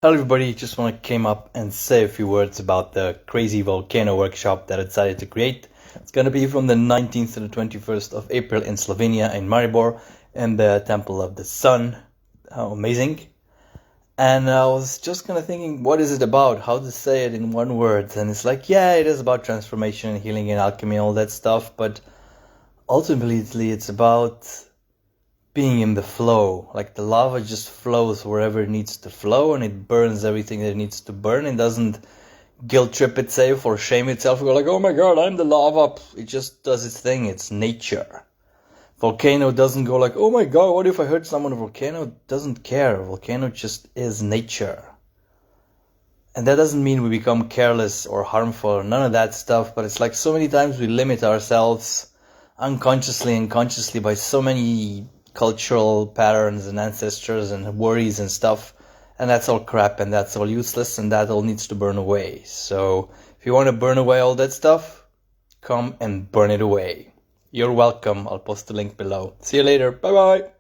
Hello everybody, just want to came up and say a few words about the crazy volcano workshop that I decided to create. It's going to be from the 19th to the 21st of April in Slovenia, in Maribor, in the Temple of the Sun. How amazing. And I was just kind of thinking, what is it about? How to say it in one word? And it's like, yeah, it is about transformation and healing and alchemy and all that stuff, but ultimately it's about being in the flow. Like the lava just flows wherever it needs to flow, and it burns everything that it needs to burn. It doesn't guilt trip itself or shame itself, go like, oh my god, I'm the lava. It just does its thing. It's nature. Volcano doesn't go like, oh my god, what if I hurt someone? Volcano doesn't care. Volcano just is nature. And that doesn't mean we become careless or harmful, none of that stuff, but it's like so many times we limit ourselves unconsciously and consciously by so many cultural patterns and ancestors and worries and stuff, and that's all crap and that's all useless and that all needs to burn away. So if you want to burn away all that stuff, come and burn it away. You're welcome. I'll post the link below. See you later. Bye bye.